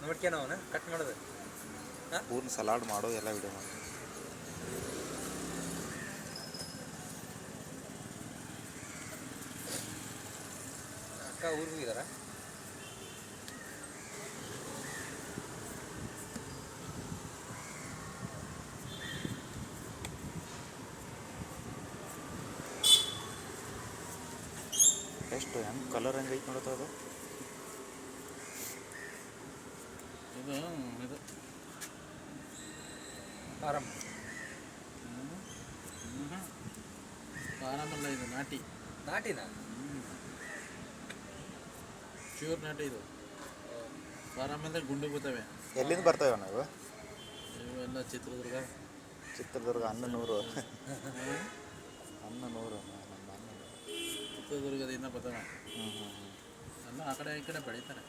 ನೋಡ್ಕೆ ನಾವು ಕಟ್ ಮಾಡೋದು ಪೂರ್ಣ ಸಲಾಡ್ ಮಾಡೋ ಎಲ್ಲ ವಿಡಿಯೋ ಮಾಡಿ. ಅಕ್ಕ ಊರಿಗೆ ಹೋಗಿದಾರ? ಎಷ್ಟು ಹೆಂಗೆ ಕಲರ್ ಹೆಂಗೆ ಐತೆ ನೋಡುತ್ತ ಅದು. ಇದು ಆರಾಮ ಆರಾಮಲ್ಲ, ಇದು ನಾಟಿ ನಾಟಿನ ಪ್ಯೂರ್ ನಾಟಿ. ಇದು ಫಾರಮ್ ಅಂದರೆ ಗುಂಡು ಬರ್ತವೆ. ಎಲ್ಲಿಂದ ಬರ್ತವೆ ನಾವು? ಇವೆಲ್ಲ ಚಿತ್ರದುರ್ಗ ಅನ್ನನೂರು ಚಿತ್ರದುರ್ಗದಿಂದ ಬರ್ತವೆ. ಎಲ್ಲ ಆ ಕಡೆ ಈ ಕಡೆ ಬೆಳೀತಾರೆ.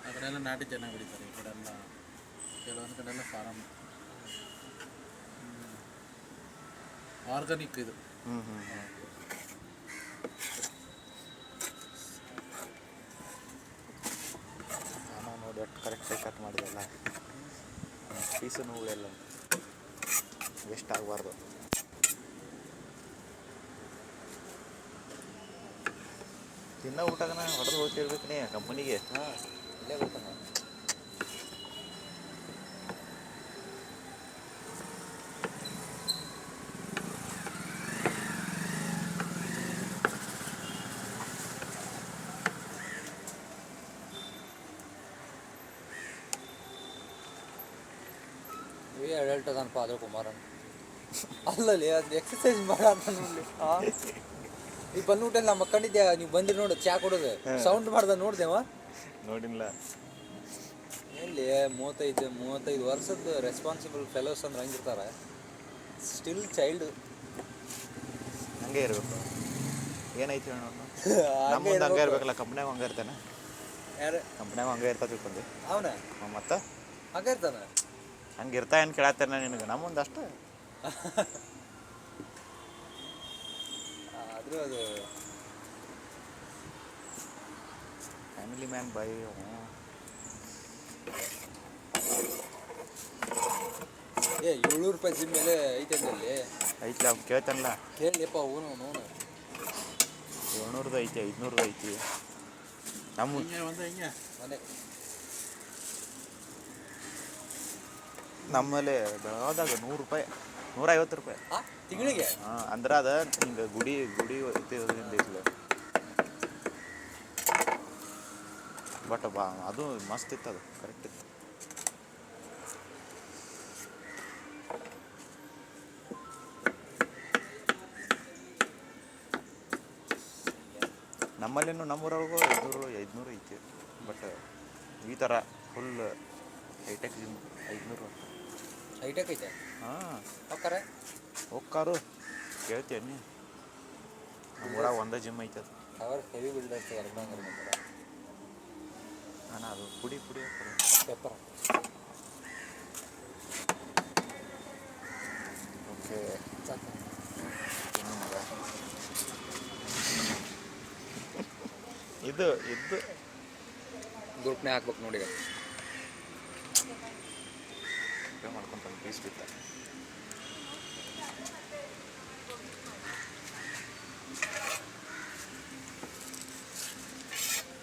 ಆ ಕಡೆ ಎಲ್ಲ ನಾಟಿ ಚೆನ್ನಾಗಿ ಬೆಳೀತಾರೆ. ಈ ಕಡೆ ಎಲ್ಲ ಕೆಲವೊಂದು ಕಡೆ ಎಲ್ಲ ಫಾರಮ್ ಆರ್ಗಾನಿಕ್ ಇದು. ನಾನು ನೋಡಿ ಅಷ್ಟು ಕರೆಕ್ಟಾಗಿ ಕಟ್ ಮಾಡಿದೆಲ್ಲ, ಪೀಸನ್ನು ಉಳೆಲ್ಲ ವೇಸ್ಟ್ ಆಗಬಾರ್ದು. ತಿನ್ನೋ ಊಟಗನ ಹೊಡೆದು ಹೋಗ್ತಿರ್ಬೇಕು ನೀ ಕಂಪನಿಗೆ. ಹಾಂ ಇಲ್ಲೇ ಬರ್ತಾನೆ. ಇವೇ ಅಡಲ್ಟ್ ಅದನಪ್ಪ ಅದ್ರ ಕುಮಾರನ್ ಅಲ್ಲಲ್ಲಿ ಅದು ಎಕ್ಸಸೈಸ್ ಮಾಡ ನೋಡಿ. ಈಗ ಬಂದ್ಬಿಟ್ಟೆ ನಮ್ಮ ಮಕ್ಕಂಡಿದ್ದೆ, ನೀವು ಬಂದಿರಿ ನೋಡು ಚಾ ಕೊಡೋದು ಸೌಂಡ್ ಮಾಡ್ದ ನೋಡ್ದೇವ? ನೋಡಿಲ್ಲ. ಎಲ್ಲಿ 35 ವರ್ಷದ ರೆಸ್ಪಾನ್ಸಿಬಲ್ ಫೆಲೋಸ್ ಅಂದ್ರೆ ಹಂಗಿರ್ತಾರೆ. ಸ್ಟಿಲ್ ಚೈಲ್ಡ್ ಹಂಗೆ ಇರಬೇಕು. ಏನೈತಿ ಹೇಳಿ ನೋಡು. ನಮ್ಮದು ಹಂಗೆ ಇರ್ಬೇಕಲ್ಲ. ಕಂಪ್ನ್ಯಾಗ ಹಂಗೆ ಇರ್ತಾನೆ. ಯಾರು ಕಂಪ್ನ್ಯಾಗ ಹಂಗೆ ಇರ್ತಾ ತಿಳ್ಕೊಂಡು ಅವನ ಮತ್ತೆ ಹಂಗೆ ಇರ್ತಾನೆ. ಹಂಗೆ ಇರ್ತಾ ಏನು ಕೇಳತ್ತೇನೆ ನಿನಗೆ? ನಮ್ಮೊಂದು ಅಷ್ಟೇ. ಆದರೂ ಅದು ಫ್ಯಾಮಿಲಿ ಮ್ಯಾನ್ ಬೈ. ₹700 ಜಿಮ್ ಮೇಲೆ ಐತೆ ಅಲ್ಲಿ ಐತ್ಲ ಅವ್ನು ಕೇಳ್ತಾನಲ್ಲ. ಕೇಳಿಯಪ್ಪ ಅವನು ನೋಡು 700 ಐತಿ, 500 ಐತಿ. ನಮ್ಮ ಮನೆ ನಮ್ಮಲ್ಲಿ ಬೆಳಗಾವ್ದಾಗ ₹100, ₹150. ತಿಂಗಳಿಗೆ? ಹಾಂ, ಅಂದ್ರೆ ಅದು ಹಿಂಗೆ ಗುಡಿ ಐತಿಲ್ಲ. ಬಟ್ ಅದು ಮಸ್ತ್ ಇತ್ತು, ಅದು ಕರೆಕ್ಟ್ ಇತ್ತು. ನಮ್ಮಲ್ಲಿನೂ ನಮ್ಮೂರೊಳಗೂ 500 ಐತಿ. ಬಟ್ ಈ ಥರ ಫುಲ್ ಹೈಟೆಕ್ ಜಿಮ್ 500. ಹೈಟೆಕ್ ಐತೆ? ಹಾಂ, ಹೋಗ್ತಾರೆ ಕೇಳ್ತೀನಿ. ನಮ್ಮೂರಾಗ ಒಂದೇ ಜಿಮ್ ಐತೆ. ಅದು ಅವ್ರು ಹೆವಿ ಬಿಲ್ಡರ್ಸ್ ನಾನು ಅದು ಪುಡಿ ಪೆಪ್ಪರ್. ಓಕೆ, ಇದು ಗ್ರೂಪ್ನೇ ಹಾಕ್ಬೇಕು ನೋಡಿ. ಮಾಡ್ಕೊಂತಾನೆ ಪೀಸ್ ಬಿತ್ತ.